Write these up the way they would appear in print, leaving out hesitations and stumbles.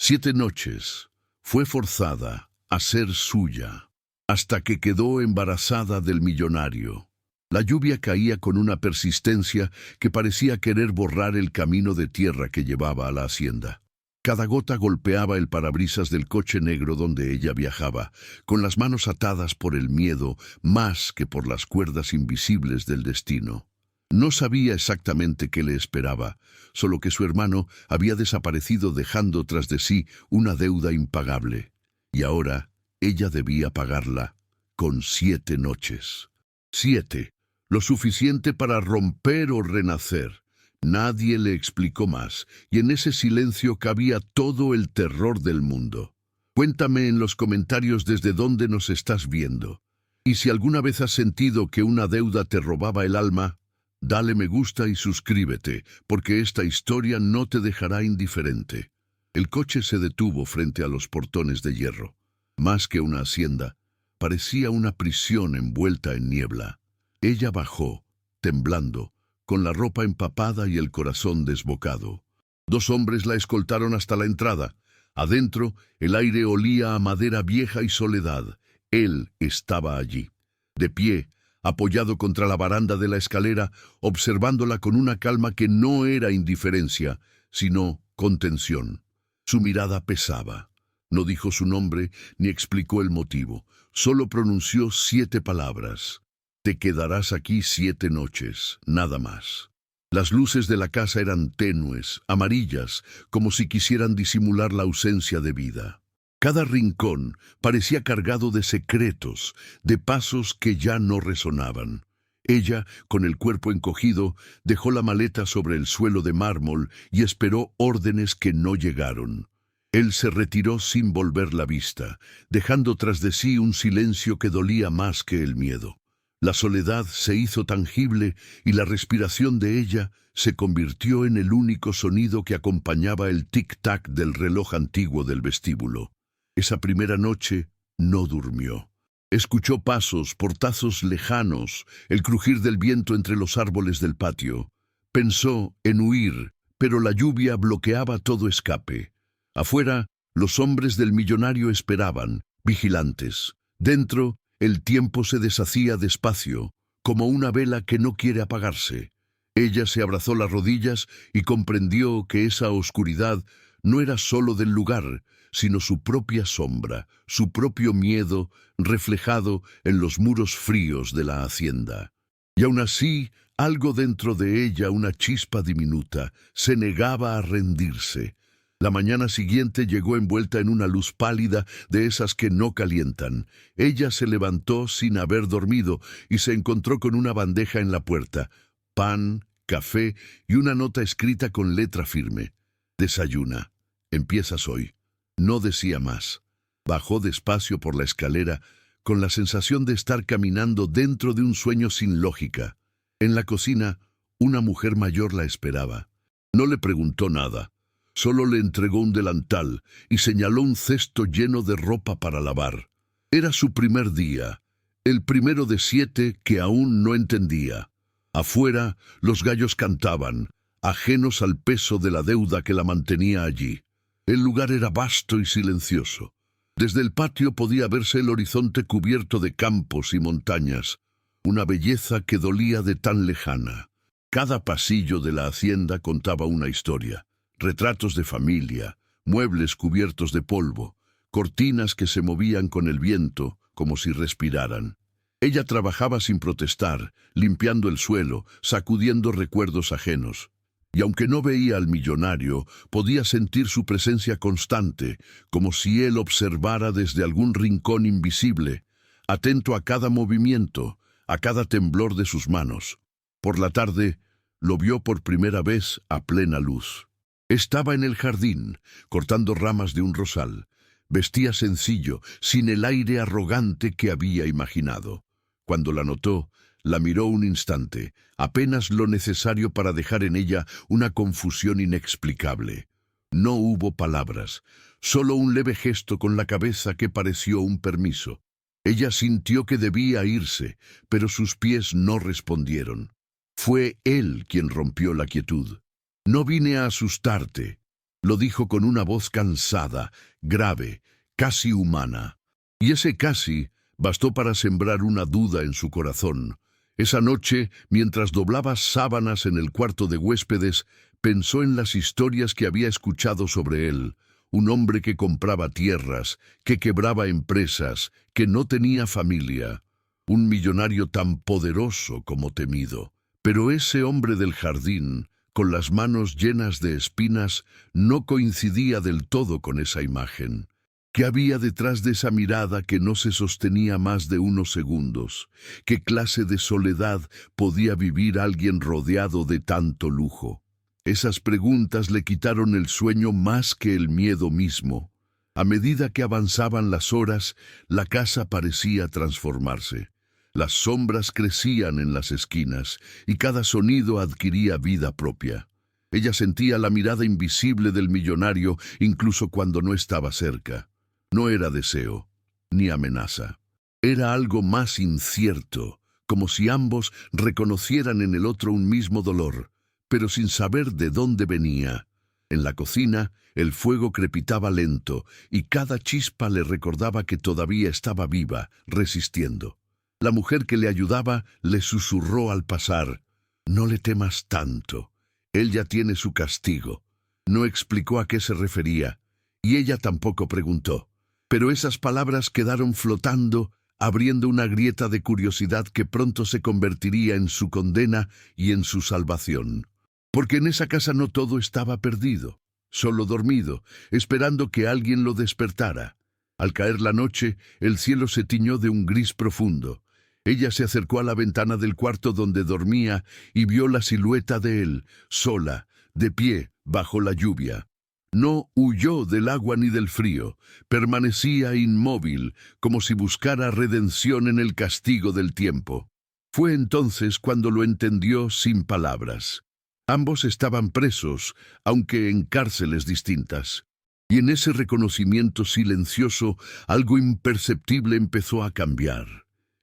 7 noches fue forzada a ser suya, hasta que quedó embarazada del millonario. La lluvia caía con una persistencia que parecía querer borrar el camino de tierra que llevaba a la hacienda. Cada gota golpeaba el parabrisas del coche negro donde ella viajaba, con las manos atadas por el miedo más que por las cuerdas invisibles del destino. No sabía exactamente qué le esperaba, solo que su hermano había desaparecido dejando tras de sí una deuda impagable. Y ahora ella debía pagarla con 7 noches. 7, lo suficiente para romper o renacer. Nadie le explicó más, y en ese silencio cabía todo el terror del mundo. Cuéntame en los comentarios desde dónde nos estás viendo. Y si alguna vez has sentido que una deuda te robaba el alma, dale me gusta y suscríbete, porque esta historia no te dejará indiferente. El coche se detuvo frente a los portones de hierro. Más que una hacienda, parecía una prisión envuelta en niebla. Ella bajó, temblando, con la ropa empapada y el corazón desbocado. 2 hombres la escoltaron hasta la entrada. Adentro, el aire olía a madera vieja y soledad. Él estaba allí, de pie, apoyado contra la baranda de la escalera, observándola con una calma que no era indiferencia, sino contención. Su mirada pesaba. No dijo su nombre ni explicó el motivo. Solo pronunció 7 palabras. Te quedarás aquí 7 noches, nada más. Las luces de la casa eran tenues, amarillas, como si quisieran disimular la ausencia de vida. Cada rincón parecía cargado de secretos, de pasos que ya no resonaban. Ella, con el cuerpo encogido, dejó la maleta sobre el suelo de mármol y esperó órdenes que no llegaron. Él se retiró sin volver la vista, dejando tras de sí un silencio que dolía más que el miedo. La soledad se hizo tangible y la respiración de ella se convirtió en el único sonido que acompañaba el tic-tac del reloj antiguo del vestíbulo. Esa primera noche no durmió. Escuchó pasos, portazos lejanos, el crujir del viento entre los árboles del patio. Pensó en huir, pero la lluvia bloqueaba todo escape. Afuera, los hombres del millonario esperaban, vigilantes. Dentro, el tiempo se deshacía despacio, como una vela que no quiere apagarse. Ella se abrazó las rodillas y comprendió que esa oscuridad no era solo del lugar, sino su propia sombra, su propio miedo reflejado en los muros fríos de la hacienda. Y aún así, algo dentro de ella, una chispa diminuta, se negaba a rendirse. La mañana siguiente llegó envuelta en una luz pálida de esas que no calientan. Ella se levantó sin haber dormido y se encontró con una bandeja en la puerta. Pan, café y una nota escrita con letra firme. Desayuna. Empiezas hoy. No decía más. Bajó despacio por la escalera con la sensación de estar caminando dentro de un sueño sin lógica. En la cocina, una mujer mayor la esperaba. No le preguntó nada. Solo le entregó un delantal y señaló un cesto lleno de ropa para lavar. Era su primer día, el primero de 7 que aún no entendía. Afuera, los gallos cantaban, ajenos al peso de la deuda que la mantenía allí. El lugar era vasto y silencioso. Desde el patio podía verse el horizonte cubierto de campos y montañas, una belleza que dolía de tan lejana. Cada pasillo de la hacienda contaba una historia. Retratos de familia, muebles cubiertos de polvo, cortinas que se movían con el viento como si respiraran. Ella trabajaba sin protestar, limpiando el suelo, sacudiendo recuerdos ajenos. Y aunque no veía al millonario, podía sentir su presencia constante, como si él observara desde algún rincón invisible, atento a cada movimiento, a cada temblor de sus manos. Por la tarde, lo vio por primera vez a plena luz. Estaba en el jardín, cortando ramas de un rosal. Vestía sencillo, sin el aire arrogante que había imaginado. Cuando la notó, la miró un instante, apenas lo necesario para dejar en ella una confusión inexplicable. No hubo palabras, solo un leve gesto con la cabeza que pareció un permiso. Ella sintió que debía irse, pero sus pies no respondieron. Fue él quien rompió la quietud. No vine a asustarte. Lo dijo con una voz cansada, grave, casi humana. Y ese casi bastó para sembrar una duda en su corazón. Esa noche, mientras doblaba sábanas en el cuarto de huéspedes, pensó en las historias que había escuchado sobre él. Un hombre que compraba tierras, que quebraba empresas, que no tenía familia. Un millonario tan poderoso como temido. Pero ese hombre del jardín, con las manos llenas de espinas, no coincidía del todo con esa imagen. ¿Qué había detrás de esa mirada que no se sostenía más de unos segundos? ¿Qué clase de soledad podía vivir alguien rodeado de tanto lujo? Esas preguntas le quitaron el sueño más que el miedo mismo. A medida que avanzaban las horas, la casa parecía transformarse. Las sombras crecían en las esquinas y cada sonido adquiría vida propia. Ella sentía la mirada invisible del millonario incluso cuando no estaba cerca. No era deseo, ni amenaza. Era algo más incierto, como si ambos reconocieran en el otro un mismo dolor, pero sin saber de dónde venía. En la cocina, el fuego crepitaba lento y cada chispa le recordaba que todavía estaba viva, resistiendo. La mujer que le ayudaba le susurró al pasar: «No le temas tanto. Él ya tiene su castigo». No explicó a qué se refería, y ella tampoco preguntó. Pero esas palabras quedaron flotando, abriendo una grieta de curiosidad que pronto se convertiría en su condena y en su salvación. Porque en esa casa no todo estaba perdido, solo dormido, esperando que alguien lo despertara. Al caer la noche, el cielo se tiñó de un gris profundo. Ella se acercó a la ventana del cuarto donde dormía y vio la silueta de él, sola, de pie, bajo la lluvia. No huyó del agua ni del frío, permanecía inmóvil, como si buscara redención en el castigo del tiempo. Fue entonces cuando lo entendió sin palabras. Ambos estaban presos, aunque en cárceles distintas. Y en ese reconocimiento silencioso, algo imperceptible empezó a cambiar.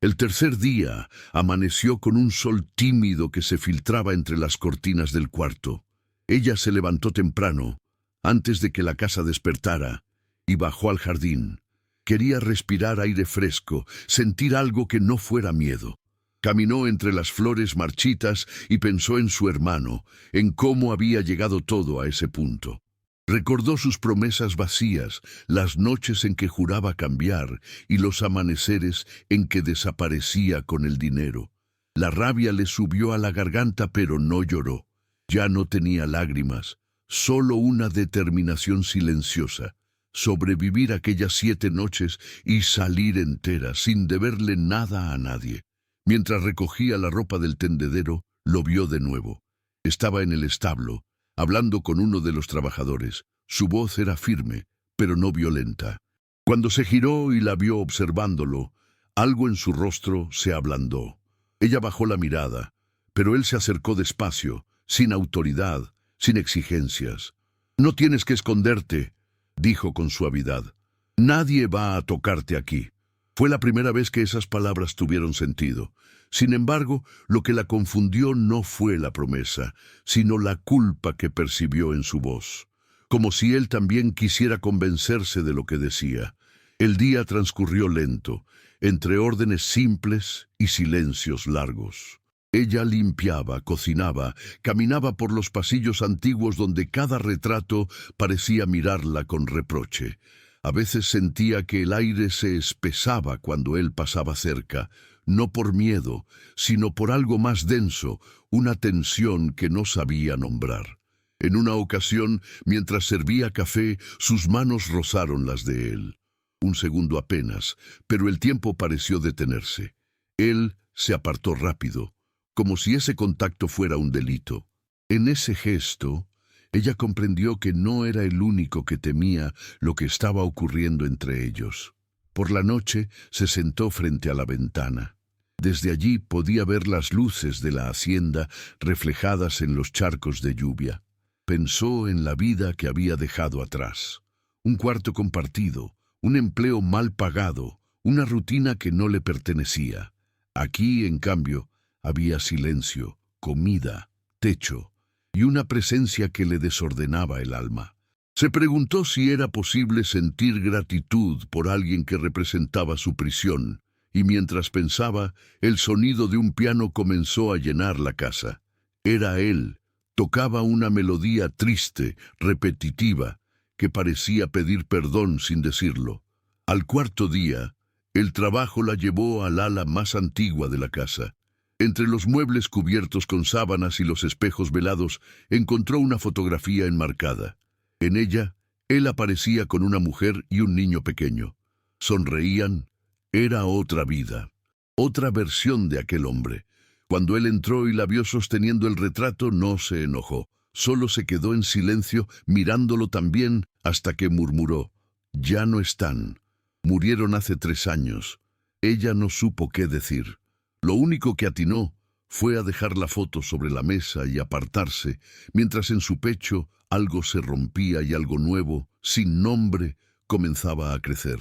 El tercer día amaneció con un sol tímido que se filtraba entre las cortinas del cuarto. Ella se levantó temprano, antes de que la casa despertara, y bajó al jardín. Quería respirar aire fresco, sentir algo que no fuera miedo. Caminó entre las flores marchitas y pensó en su hermano, en cómo había llegado todo a ese punto. Recordó sus promesas vacías, las noches en que juraba cambiar y los amaneceres en que desaparecía con el dinero. La rabia le subió a la garganta, pero no lloró. Ya no tenía lágrimas, solo una determinación silenciosa: sobrevivir aquellas 7 noches y salir entera, sin deberle nada a nadie. Mientras recogía la ropa del tendedero, lo vio de nuevo. Estaba en el establo, hablando con uno de los trabajadores. Su voz era firme, pero no violenta. Cuando se giró y la vio observándolo, algo en su rostro se ablandó. Ella bajó la mirada, pero él se acercó despacio, sin autoridad, sin exigencias. «No tienes que esconderte», dijo con suavidad. «Nadie va a tocarte aquí». Fue la primera vez que esas palabras tuvieron sentido. Sin embargo, lo que la confundió no fue la promesa, sino la culpa que percibió en su voz. Como si él también quisiera convencerse de lo que decía. El día transcurrió lento, entre órdenes simples y silencios largos. Ella limpiaba, cocinaba, caminaba por los pasillos antiguos donde cada retrato parecía mirarla con reproche. A veces sentía que el aire se espesaba cuando él pasaba cerca, no por miedo, sino por algo más denso, una tensión que no sabía nombrar. En una ocasión, mientras servía café, sus manos rozaron las de él. Un segundo apenas, pero el tiempo pareció detenerse. Él se apartó rápido, como si ese contacto fuera un delito. En ese gesto, ella comprendió que no era el único que temía lo que estaba ocurriendo entre ellos. Por la noche se sentó frente a la ventana. Desde allí podía ver las luces de la hacienda reflejadas en los charcos de lluvia. Pensó en la vida que había dejado atrás. Un cuarto compartido, un empleo mal pagado, una rutina que no le pertenecía. Aquí, en cambio, había silencio, comida, techo y una presencia que le desordenaba el alma. Se preguntó si era posible sentir gratitud por alguien que representaba su prisión, y mientras pensaba, el sonido de un piano comenzó a llenar la casa. Era él. Tocaba una melodía triste, repetitiva, que parecía pedir perdón sin decirlo. Al cuarto día, el trabajo la llevó al ala más antigua de la casa. Entre los muebles cubiertos con sábanas y los espejos velados, encontró una fotografía enmarcada. En ella, él aparecía con una mujer y un niño pequeño. Sonreían. Era otra vida, otra versión de aquel hombre. Cuando él entró y la vio sosteniendo el retrato, no se enojó. Solo se quedó en silencio, mirándolo también, hasta que murmuró: «Ya no están. Murieron hace 3 años». Ella no supo qué decir. Lo único que atinó fue a dejar la foto sobre la mesa y apartarse, mientras en su pecho algo se rompía y algo nuevo, sin nombre, comenzaba a crecer.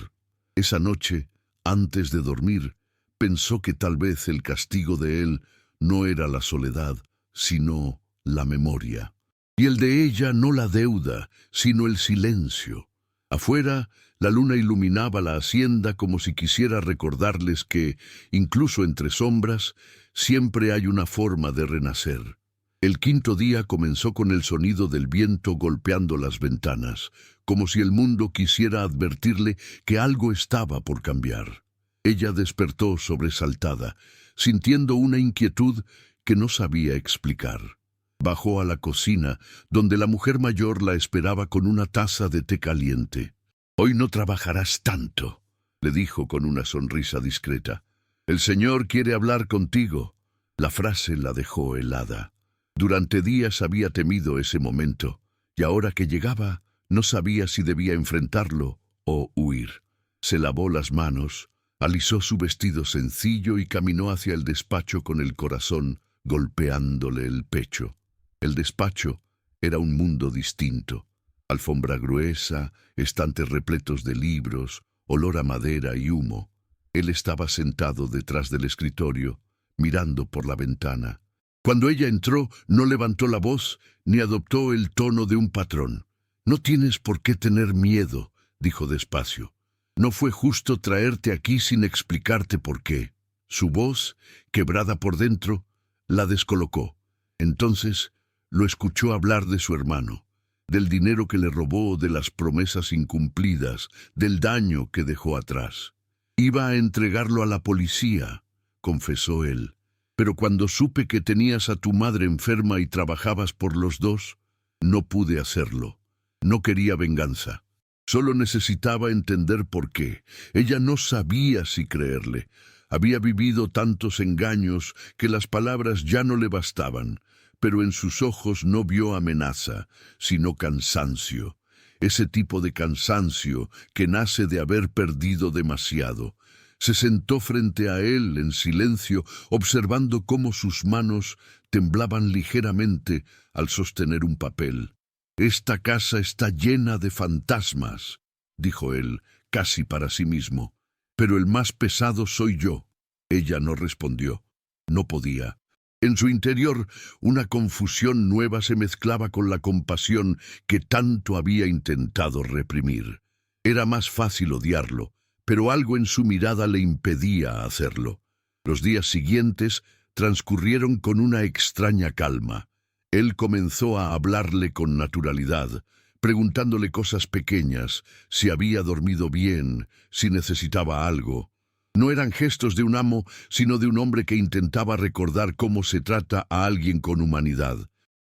Esa noche, antes de dormir, pensó que tal vez el castigo de él no era la soledad, sino la memoria. Y el de ella no la deuda, sino el silencio. Afuera, la luna iluminaba la hacienda como si quisiera recordarles que, incluso entre sombras, siempre hay una forma de renacer. El quinto día comenzó con el sonido del viento golpeando las ventanas, como si el mundo quisiera advertirle que algo estaba por cambiar. Ella despertó sobresaltada, sintiendo una inquietud que no sabía explicar. Bajó a la cocina, donde la mujer mayor la esperaba con una taza de té caliente. «Hoy no trabajarás tanto», le dijo con una sonrisa discreta. «El Señor quiere hablar contigo». La frase la dejó helada. Durante días había temido ese momento, y ahora que llegaba, no sabía si debía enfrentarlo o huir. Se lavó las manos, alisó su vestido sencillo y caminó hacia el despacho con el corazón golpeándole el pecho. El despacho era un mundo distinto. Alfombra gruesa, estantes repletos de libros, olor a madera y humo. Él estaba sentado detrás del escritorio, mirando por la ventana. Cuando ella entró, no levantó la voz ni adoptó el tono de un patrón. «No tienes por qué tener miedo», dijo despacio. «No fue justo traerte aquí sin explicarte por qué». Su voz, quebrada por dentro, la descolocó. Entonces lo escuchó hablar de su hermano, del dinero que le robó, de las promesas incumplidas, del daño que dejó atrás. «Iba a entregarlo a la policía», confesó él. «Pero cuando supe que tenías a tu madre enferma y trabajabas por los dos, no pude hacerlo. No quería venganza. Solo necesitaba entender por qué». Ella no sabía si creerle. Había vivido tantos engaños que las palabras ya no le bastaban, pero en sus ojos no vio amenaza, sino cansancio. Ese tipo de cansancio que nace de haber perdido demasiado. Se sentó frente a él en silencio, observando cómo sus manos temblaban ligeramente al sostener un papel. «Esta casa está llena de fantasmas», dijo él, casi para sí mismo. «Pero el más pesado soy yo». Ella no respondió. No podía. En su interior, una confusión nueva se mezclaba con la compasión que tanto había intentado reprimir. Era más fácil odiarlo, pero algo en su mirada le impedía hacerlo. Los días siguientes transcurrieron con una extraña calma. Él comenzó a hablarle con naturalidad, preguntándole cosas pequeñas, si había dormido bien, si necesitaba algo. No eran gestos de un amo, sino de un hombre que intentaba recordar cómo se trata a alguien con humanidad.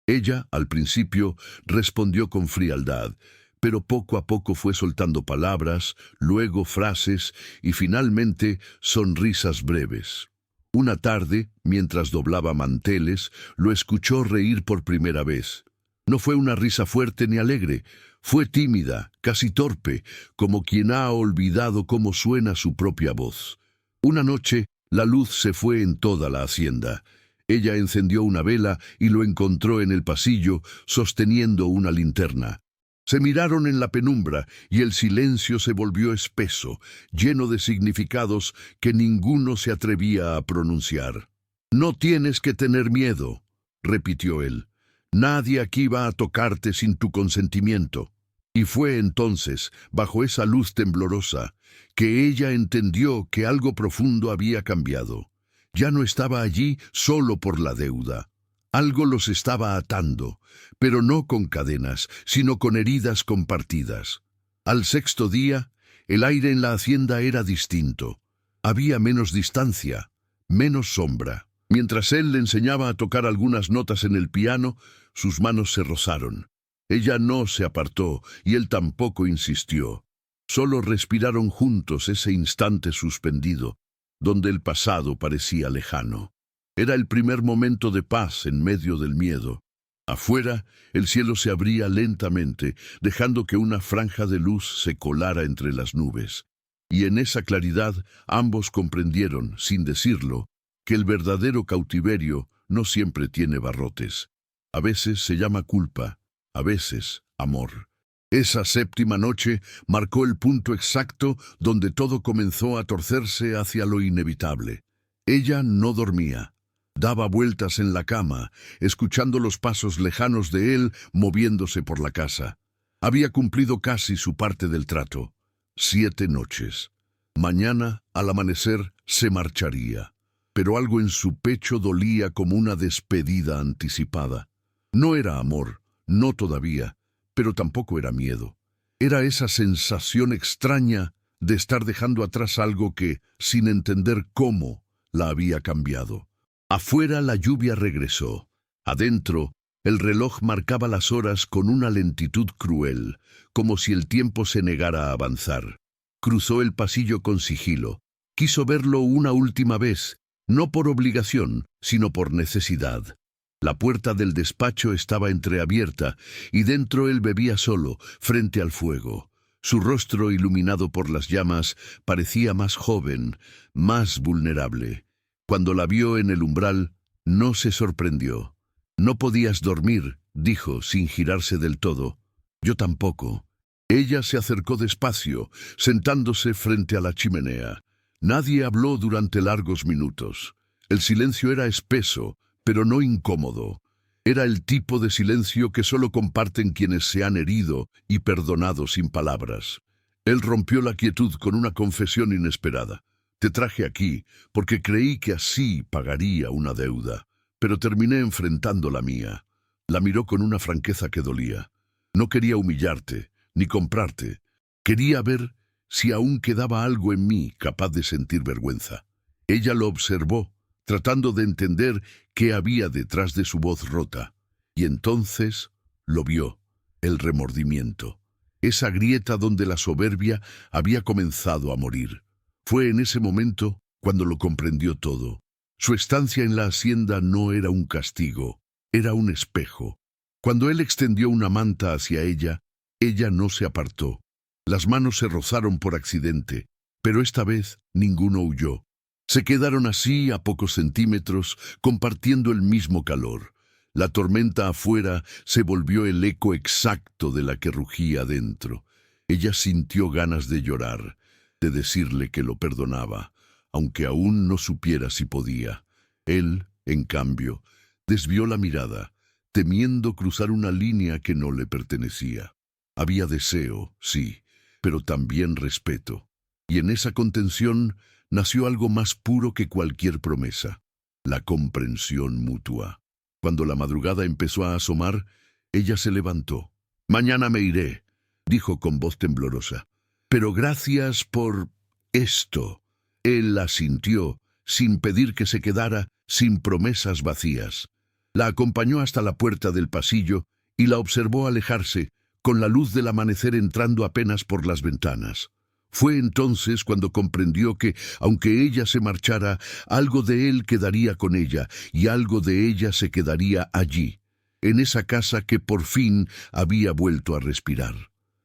Ella, al principio, respondió con frialdad, pero poco a poco fue soltando palabras, luego frases y finalmente sonrisas breves. Una tarde, mientras doblaba manteles, lo escuchó reír por primera vez. No fue una risa fuerte ni alegre, fue tímida, casi torpe, como quien ha olvidado cómo suena su propia voz. Una noche, la luz se fue en toda la hacienda. Ella encendió una vela y lo encontró en el pasillo, sosteniendo una linterna. Se miraron en la penumbra y el silencio se volvió espeso, lleno de significados que ninguno se atrevía a pronunciar. «No tienes que tener miedo», repitió él. «Nadie aquí va a tocarte sin tu consentimiento». Y fue entonces, bajo esa luz temblorosa, que ella entendió que algo profundo había cambiado. Ya no estaba allí solo por la deuda. Algo los estaba atando, pero no con cadenas, sino con heridas compartidas. Al sexto día, el aire en la hacienda era distinto. Había menos distancia, menos sombra. Mientras él le enseñaba a tocar algunas notas en el piano, sus manos se rozaron. Ella no se apartó y él tampoco insistió. Solo respiraron juntos ese instante suspendido, donde el pasado parecía lejano. Era el primer momento de paz en medio del miedo. Afuera, el cielo se abría lentamente, dejando que una franja de luz se colara entre las nubes. Y en esa claridad ambos comprendieron, sin decirlo, que el verdadero cautiverio no siempre tiene barrotes. A veces se llama culpa, a veces amor. Esa séptima noche marcó el punto exacto donde todo comenzó a torcerse hacia lo inevitable. Ella no dormía. Daba vueltas en la cama, escuchando los pasos lejanos de él moviéndose por la casa. Había cumplido casi su parte del trato. 7 noches. Mañana, al amanecer, se marcharía. Pero algo en su pecho dolía como una despedida anticipada. No era amor, no todavía, pero tampoco era miedo. Era esa sensación extraña de estar dejando atrás algo que, sin entender cómo, la había cambiado. Afuera la lluvia regresó. Adentro, el reloj marcaba las horas con una lentitud cruel, como si el tiempo se negara a avanzar. Cruzó el pasillo con sigilo. Quiso verlo una última vez, no por obligación, sino por necesidad. La puerta del despacho estaba entreabierta, y dentro él bebía solo, frente al fuego. Su rostro, iluminado por las llamas, parecía más joven, más vulnerable. Cuando la vio en el umbral, no se sorprendió. «No podías dormir», dijo, sin girarse del todo. «Yo tampoco». Ella se acercó despacio, sentándose frente a la chimenea. Nadie habló durante largos minutos. El silencio era espeso, pero no incómodo. Era el tipo de silencio que solo comparten quienes se han herido y perdonado sin palabras. Él rompió la quietud con una confesión inesperada. «Te traje aquí porque creí que así pagaría una deuda, pero terminé enfrentando la mía». La miró con una franqueza que dolía. «No quería humillarte, ni comprarte. Quería ver si aún quedaba algo en mí capaz de sentir vergüenza». Ella lo observó, tratando de entender qué había detrás de su voz rota. Y entonces lo vio, el remordimiento. Esa grieta donde la soberbia había comenzado a morir. Fue en ese momento cuando lo comprendió todo. Su estancia en la hacienda no era un castigo, era un espejo. Cuando él extendió una manta hacia ella, ella no se apartó. Las manos se rozaron por accidente, pero esta vez ninguno huyó. Se quedaron así a pocos centímetros, compartiendo el mismo calor. La tormenta afuera se volvió el eco exacto de la que rugía dentro. Ella sintió ganas de llorar, de decirle que lo perdonaba, aunque aún no supiera si podía. Él, en cambio, desvió la mirada, temiendo cruzar una línea que no le pertenecía. Había deseo, sí, pero también respeto. Y en esa contención nació algo más puro que cualquier promesa: la comprensión mutua. Cuando la madrugada empezó a asomar, ella se levantó. «Mañana me iré», dijo con voz temblorosa. «Pero gracias por esto». Él la sintió, sin pedir que se quedara, sin promesas vacías. La acompañó hasta la puerta del pasillo y la observó alejarse, con la luz del amanecer entrando apenas por las ventanas. Fue entonces cuando comprendió que, aunque ella se marchara, algo de él quedaría con ella y algo de ella se quedaría allí, en esa casa que por fin había vuelto a respirar.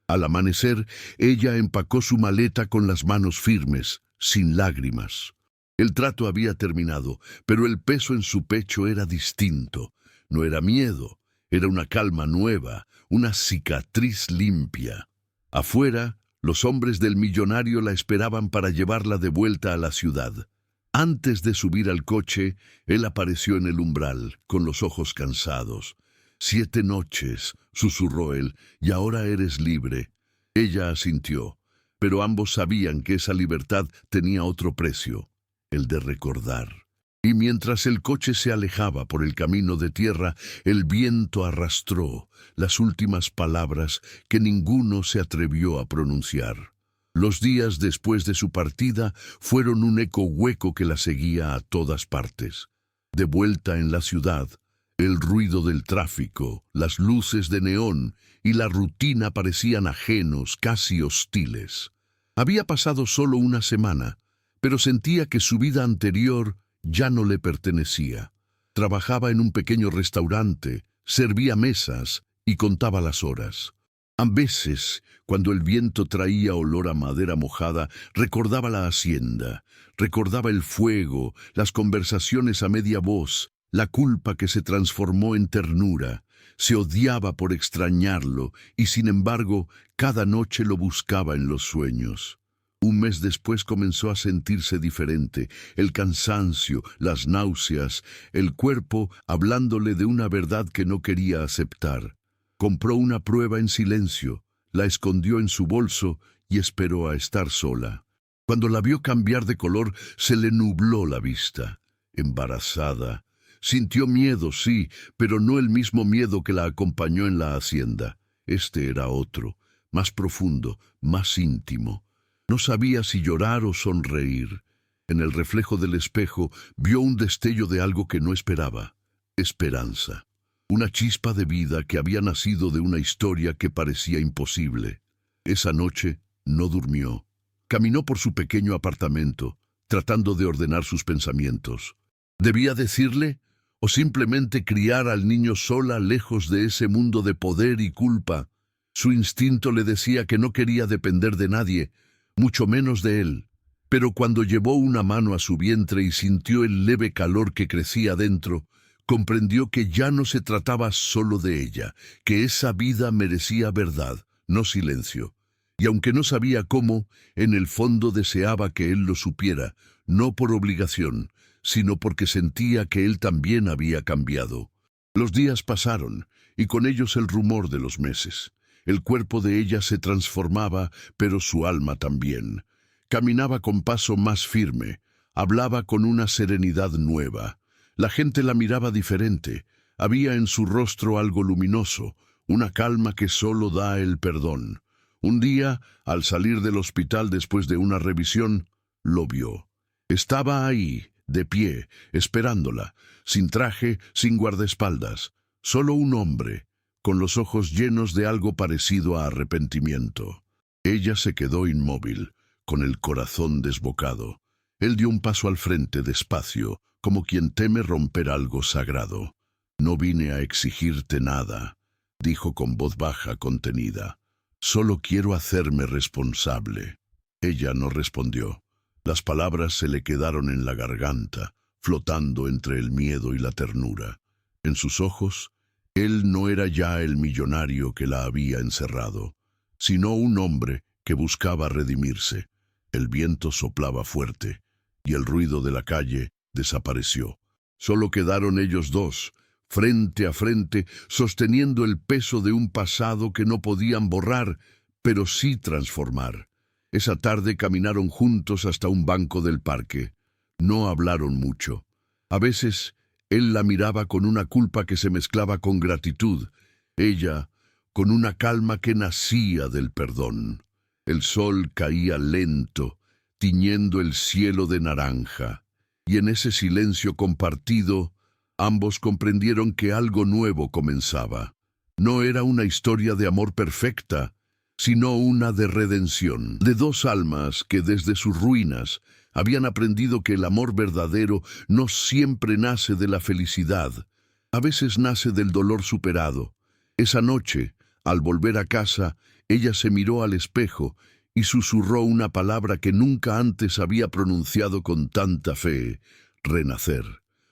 Al amanecer, ella empacó su maleta con las manos firmes, sin lágrimas. El trato había terminado, pero el peso en su pecho era distinto. No era miedo, era una calma nueva, una cicatriz limpia. Afuera, los hombres del millonario la esperaban para llevarla de vuelta a la ciudad. Antes de subir al coche, él apareció en el umbral, con los ojos cansados. 7 noches, susurró él, y ahora eres libre. Ella asintió, pero ambos sabían que esa libertad tenía otro precio, el de recordar. Y mientras el coche se alejaba por el camino de tierra, el viento arrastró las últimas palabras que ninguno se atrevió a pronunciar. Los días después de su partida fueron un eco hueco que la seguía a todas partes. De vuelta en la ciudad, el ruido del tráfico, las luces de neón y la rutina parecían ajenos, casi hostiles. Había pasado solo una semana, pero sentía que su vida anterior ya no le pertenecía. Trabajaba en un pequeño restaurante, servía mesas y contaba las horas. A veces, cuando el viento traía olor a madera mojada, recordaba la hacienda, recordaba el fuego, las conversaciones a media voz, la culpa que se transformó en ternura. Se odiaba por extrañarlo y, sin embargo, cada noche lo buscaba en los sueños. Un mes después comenzó a sentirse diferente, el cansancio, las náuseas, el cuerpo hablándole de una verdad que no quería aceptar. Compró una prueba en silencio, la escondió en su bolso y esperó a estar sola. Cuando la vio cambiar de color, se le nubló la vista. Embarazada. Sintió miedo, sí, pero no el mismo miedo que la acompañó en la hacienda. Este era otro, más profundo, más íntimo. No sabía si llorar o sonreír. En el reflejo del espejo vio un destello de algo que no esperaba. Esperanza. Una chispa de vida que había nacido de una historia que parecía imposible. Esa noche no durmió. Caminó por su pequeño apartamento, tratando de ordenar sus pensamientos. ¿Debía decirle o simplemente criar al niño sola lejos de ese mundo de poder y culpa? Su instinto le decía que no quería depender de nadie, mucho menos de él. Pero cuando llevó una mano a su vientre y sintió el leve calor que crecía dentro, comprendió que ya no se trataba solo de ella, que esa vida merecía verdad, no silencio. Y aunque no sabía cómo, en el fondo deseaba que él lo supiera, no por obligación, sino porque sentía que él también había cambiado. Los días pasaron, y con ellos el rumor de los meses. El cuerpo de ella se transformaba, pero su alma también. Caminaba con paso más firme, hablaba con una serenidad nueva. La gente la miraba diferente. Había en su rostro algo luminoso, una calma que solo da el perdón. Un día, al salir del hospital después de una revisión, lo vio. Estaba ahí, de pie, esperándola, sin traje, sin guardaespaldas, solo un hombre, con los ojos llenos de algo parecido a arrepentimiento. Ella se quedó inmóvil, con el corazón desbocado. Él dio un paso al frente despacio, como quien teme romper algo sagrado. «No vine a exigirte nada», dijo con voz baja, contenida. «Solo quiero hacerme responsable». Ella no respondió. Las palabras se le quedaron en la garganta, flotando entre el miedo y la ternura. En sus ojos, él no era ya el millonario que la había encerrado, sino un hombre que buscaba redimirse. El viento soplaba fuerte, y el ruido de la calle desapareció. Solo quedaron ellos dos, frente a frente, sosteniendo el peso de un pasado que no podían borrar, pero sí transformar. Esa tarde caminaron juntos hasta un banco del parque. No hablaron mucho. A veces, él la miraba con una culpa que se mezclaba con gratitud, ella con una calma que nacía del perdón. El sol caía lento, tiñendo el cielo de naranja, y en ese silencio compartido, ambos comprendieron que algo nuevo comenzaba. No era una historia de amor perfecta, sino una de redención, de dos almas que desde sus ruinas habían aprendido que el amor verdadero no siempre nace de la felicidad, a veces nace del dolor superado. Esa noche, al volver a casa, ella se miró al espejo y susurró una palabra que nunca antes había pronunciado con tanta fe: renacer.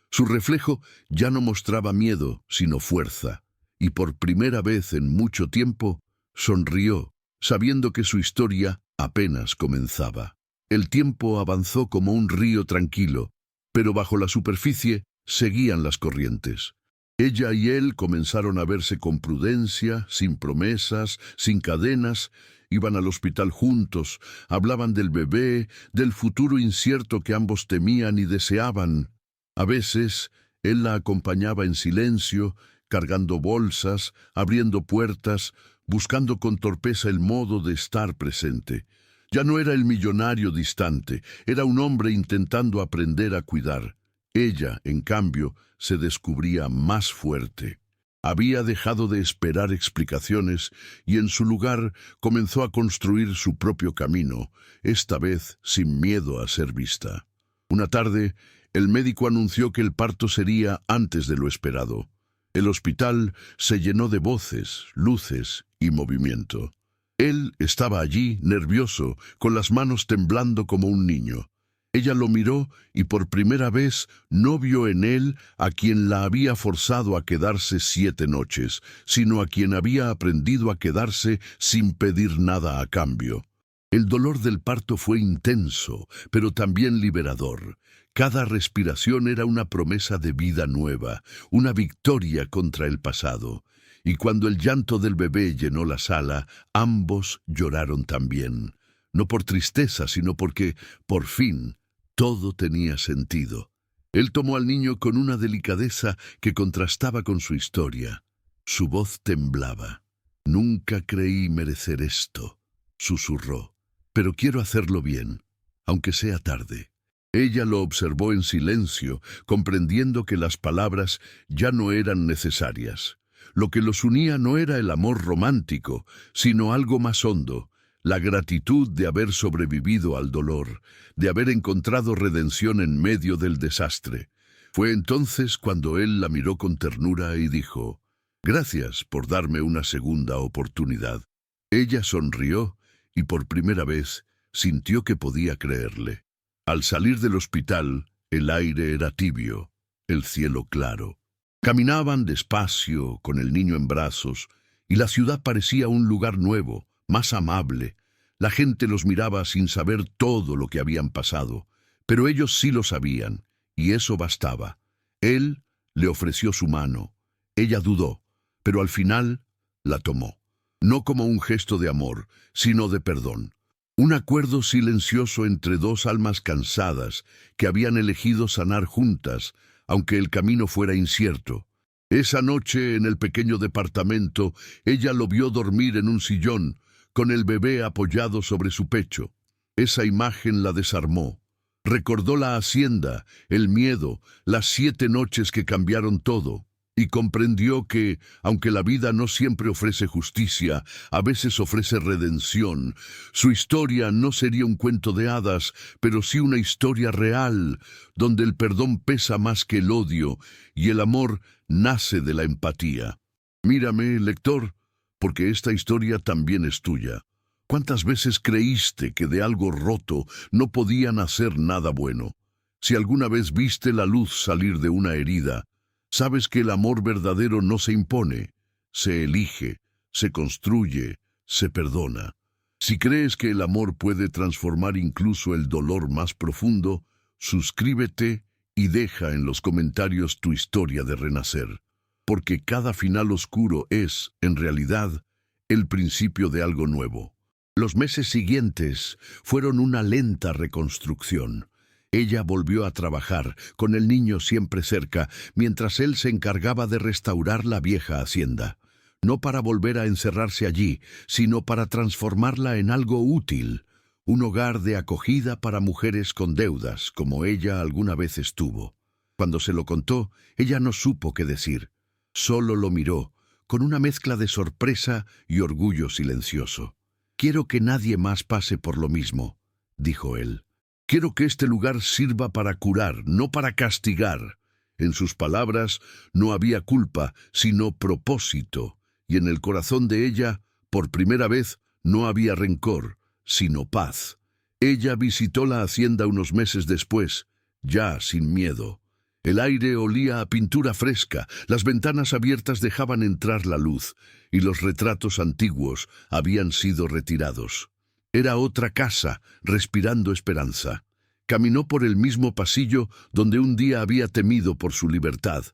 Su reflejo ya no mostraba miedo, sino fuerza, y por primera vez en mucho tiempo sonrió, sabiendo que su historia apenas comenzaba. El tiempo avanzó como un río tranquilo, pero bajo la superficie seguían las corrientes. Ella y él comenzaron a verse con prudencia, sin promesas, sin cadenas. Iban al hospital juntos, hablaban del bebé, del futuro incierto que ambos temían y deseaban. A veces, él la acompañaba en silencio, cargando bolsas, abriendo puertas, buscando con torpeza el modo de estar presente. Ya no era el millonario distante, era un hombre intentando aprender a cuidar. Ella, en cambio, se descubría más fuerte. Había dejado de esperar explicaciones y en su lugar comenzó a construir su propio camino, esta vez sin miedo a ser vista. Una tarde, el médico anunció que el parto sería antes de lo esperado. El hospital se llenó de voces, luces y movimiento. Él estaba allí, nervioso, con las manos temblando como un niño. Ella lo miró y por primera vez no vio en él a quien la había forzado a quedarse 7 noches, sino a quien había aprendido a quedarse sin pedir nada a cambio. El dolor del parto fue intenso, pero también liberador. Cada respiración era una promesa de vida nueva, una victoria contra el pasado. Y cuando el llanto del bebé llenó la sala, ambos lloraron también. No por tristeza, sino porque, por fin, todo tenía sentido. Él tomó al niño con una delicadeza que contrastaba con su historia. Su voz temblaba. «Nunca creí merecer esto», susurró. «Pero quiero hacerlo bien, aunque sea tarde». Ella lo observó en silencio, comprendiendo que las palabras ya no eran necesarias. Lo que los unía no era el amor romántico, sino algo más hondo, la gratitud de haber sobrevivido al dolor, de haber encontrado redención en medio del desastre. Fue entonces cuando él la miró con ternura y dijo: «Gracias por darme una segunda oportunidad». Ella sonrió y por primera vez sintió que podía creerle. Al salir del hospital, el aire era tibio, el cielo claro. Caminaban despacio, con el niño en brazos, y la ciudad parecía un lugar nuevo, más amable. La gente los miraba sin saber todo lo que habían pasado, pero ellos sí lo sabían, y eso bastaba. Él le ofreció su mano. Ella dudó, pero al final la tomó. No como un gesto de amor, sino de perdón. Un acuerdo silencioso entre dos almas cansadas que habían elegido sanar juntas, aunque el camino fuera incierto. Esa noche, en el pequeño departamento, ella lo vio dormir en un sillón, con el bebé apoyado sobre su pecho. Esa imagen la desarmó. Recordó la hacienda, el miedo, las 7 noches que cambiaron todo, y comprendió que, aunque la vida no siempre ofrece justicia, a veces ofrece redención. Su historia no sería un cuento de hadas, pero sí una historia real, donde el perdón pesa más que el odio, y el amor nace de la empatía. Mírame, lector, porque esta historia también es tuya. ¿Cuántas veces creíste que de algo roto no podía nacer nada bueno? Si alguna vez viste la luz salir de una herida, sabes que el amor verdadero no se impone, se elige, se construye, se perdona. Si crees que el amor puede transformar incluso el dolor más profundo, suscríbete y deja en los comentarios tu historia de renacer. Porque cada final oscuro es, en realidad, el principio de algo nuevo. Los meses siguientes fueron una lenta reconstrucción. Ella volvió a trabajar, con el niño siempre cerca, mientras él se encargaba de restaurar la vieja hacienda. No para volver a encerrarse allí, sino para transformarla en algo útil. Un hogar de acogida para mujeres con deudas, como ella alguna vez estuvo. Cuando se lo contó, ella no supo qué decir. Solo lo miró, con una mezcla de sorpresa y orgullo silencioso. «Quiero que nadie más pase por lo mismo», dijo él. «Quiero que este lugar sirva para curar, no para castigar». En sus palabras no había culpa, sino propósito, y en el corazón de ella, por primera vez, no había rencor, sino paz. Ella visitó la hacienda unos meses después, ya sin miedo. El aire olía a pintura fresca, las ventanas abiertas dejaban entrar la luz, y los retratos antiguos habían sido retirados. Era otra casa, respirando esperanza. Caminó por el mismo pasillo donde un día había temido por su libertad.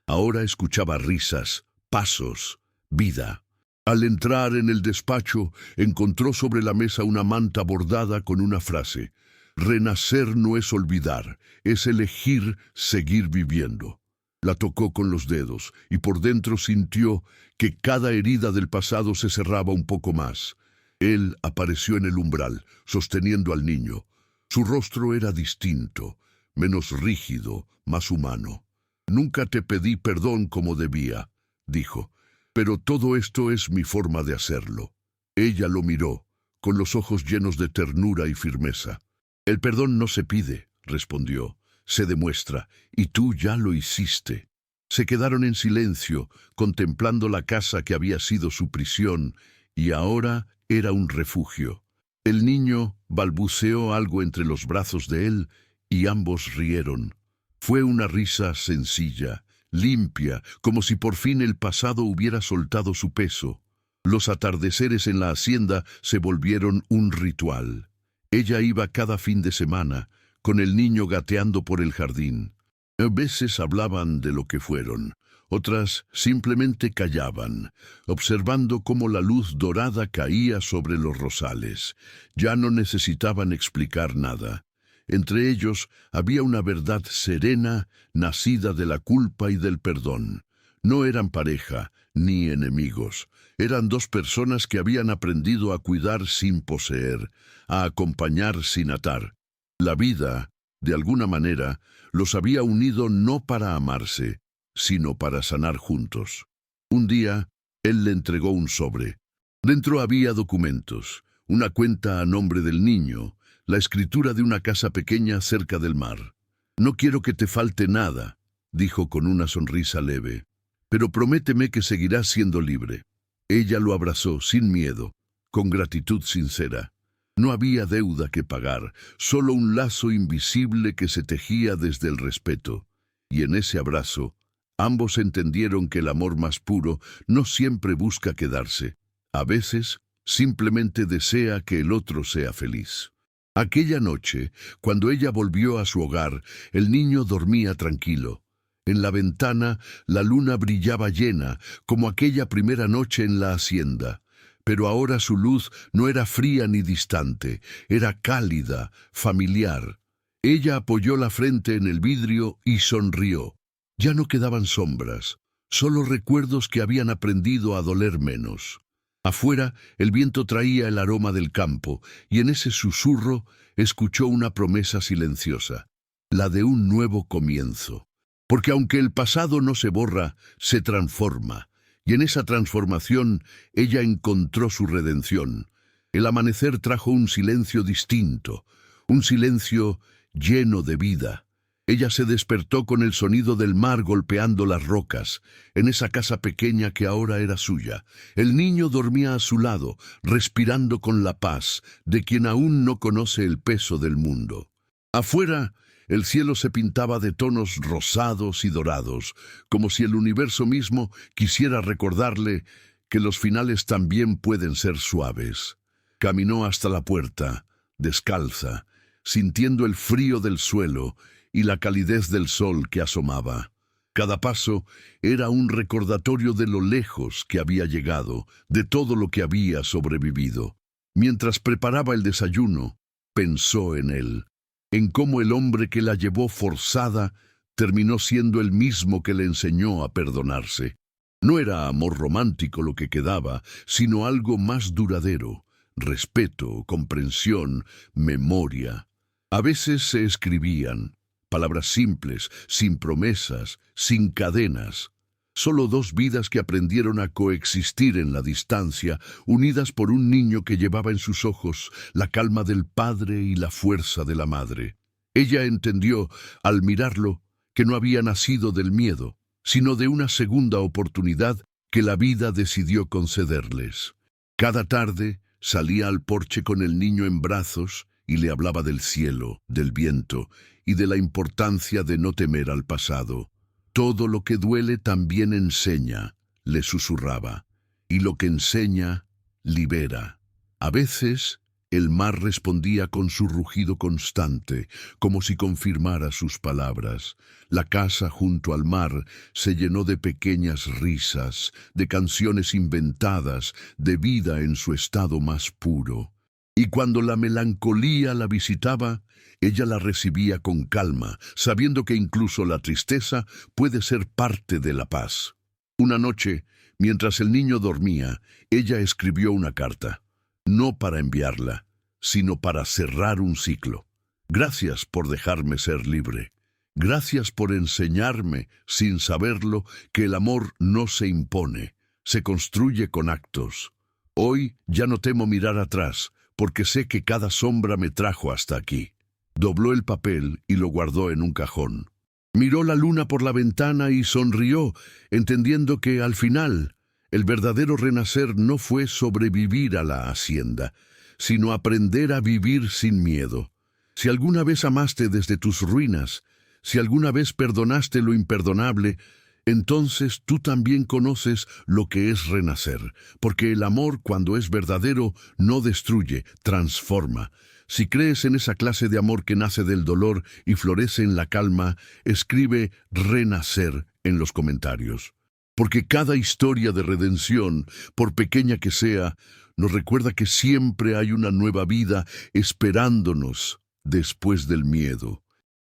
Ahora escuchaba risas, pasos, vida. Al entrar en el despacho, encontró sobre la mesa una manta bordada con una frase: «Renacer no es olvidar, es elegir seguir viviendo». La tocó con los dedos y por dentro sintió que cada herida del pasado se cerraba un poco más. Él apareció en el umbral, sosteniendo al niño. Su rostro era distinto, menos rígido, más humano. «Nunca te pedí perdón como debía», dijo, «pero todo esto es mi forma de hacerlo». Ella lo miró, con los ojos llenos de ternura y firmeza. «El perdón no se pide», respondió, «se demuestra, y tú ya lo hiciste». Se quedaron en silencio, contemplando la casa que había sido su prisión, y ahora era un refugio. El niño balbuceó algo entre los brazos de él, y ambos rieron. Fue una risa sencilla, limpia, como si por fin el pasado hubiera soltado su peso. Los atardeceres en la hacienda se volvieron un ritual. Ella iba cada fin de semana, con el niño gateando por el jardín. A veces hablaban de lo que fueron, otras simplemente callaban, observando cómo la luz dorada caía sobre los rosales. Ya no necesitaban explicar nada. Entre ellos había una verdad serena, nacida de la culpa y del perdón. No eran pareja, ni enemigos. Eran dos personas que habían aprendido a cuidar sin poseer, a acompañar sin atar. La vida, de alguna manera, los había unido no para amarse, sino para sanar juntos. Un día, él le entregó un sobre. Dentro había documentos, una cuenta a nombre del niño, la escritura de una casa pequeña cerca del mar. «No quiero que te falte nada», dijo con una sonrisa leve, «pero prométeme que seguirás siendo libre». Ella lo abrazó sin miedo, con gratitud sincera. No había deuda que pagar, solo un lazo invisible que se tejía desde el respeto. Y en ese abrazo, ambos entendieron que el amor más puro no siempre busca quedarse. A veces, simplemente desea que el otro sea feliz. Aquella noche, cuando ella volvió a su hogar, el niño dormía tranquilo. En la ventana, la luna brillaba llena, como aquella primera noche en la hacienda. Pero ahora su luz no era fría ni distante, era cálida, familiar. Ella apoyó la frente en el vidrio y sonrió. Ya no quedaban sombras, solo recuerdos que habían aprendido a doler menos. Afuera, el viento traía el aroma del campo, y en ese susurro escuchó una promesa silenciosa, la de un nuevo comienzo. Porque aunque el pasado no se borra, se transforma, y en esa transformación ella encontró su redención. El amanecer trajo un silencio distinto, un silencio lleno de vida. Ella se despertó con el sonido del mar golpeando las rocas, en esa casa pequeña que ahora era suya. El niño dormía a su lado, respirando con la paz de quien aún no conoce el peso del mundo. Afuera, el cielo se pintaba de tonos rosados y dorados, como si el universo mismo quisiera recordarle que los finales también pueden ser suaves. Caminó hasta la puerta, descalza, sintiendo el frío del suelo y la calidez del sol que asomaba. Cada paso era un recordatorio de lo lejos que había llegado, de todo lo que había sobrevivido. Mientras preparaba el desayuno, pensó en él, en cómo el hombre que la llevó forzada terminó siendo el mismo que le enseñó a perdonarse. No era amor romántico lo que quedaba, sino algo más duradero: respeto, comprensión, memoria. A veces se escribían palabras simples, sin promesas, sin cadenas. Solo dos vidas que aprendieron a coexistir en la distancia, unidas por un niño que llevaba en sus ojos la calma del padre y la fuerza de la madre. Ella entendió, al mirarlo, que no había nacido del miedo, sino de una segunda oportunidad que la vida decidió concederles. Cada tarde salía al porche con el niño en brazos y le hablaba del cielo, del viento y de la importancia de no temer al pasado. «Todo lo que duele también enseña», le susurraba, «y lo que enseña, libera». A veces, El mar respondía con su rugido constante, como si confirmara sus palabras. La casa junto al mar se llenó de pequeñas risas, de canciones inventadas, de vida en su estado más puro. Y cuando la melancolía la visitaba, ella la recibía con calma, sabiendo que incluso la tristeza puede ser parte de la paz. Una noche, mientras el niño dormía, ella escribió una carta, no para enviarla, sino para cerrar un ciclo. Gracias por dejarme ser libre. Gracias por enseñarme, sin saberlo, que el amor no se impone, se construye con actos. Hoy ya no temo mirar atrás, porque sé que cada sombra me trajo hasta aquí. Dobló el papel y lo guardó en un cajón. Miró la luna por la ventana y sonrió, entendiendo que, al final, el verdadero renacer no fue sobrevivir a la hacienda, sino aprender a vivir sin miedo. Si alguna vez amaste desde tus ruinas, si alguna vez perdonaste lo imperdonable, entonces tú también conoces lo que es renacer, porque el amor, cuando es verdadero, no destruye, transforma. Si crees en esa clase de amor que nace del dolor y florece en la calma, escribe renacer en los comentarios. Porque cada historia de redención, por pequeña que sea, nos recuerda que siempre hay una nueva vida esperándonos después del miedo.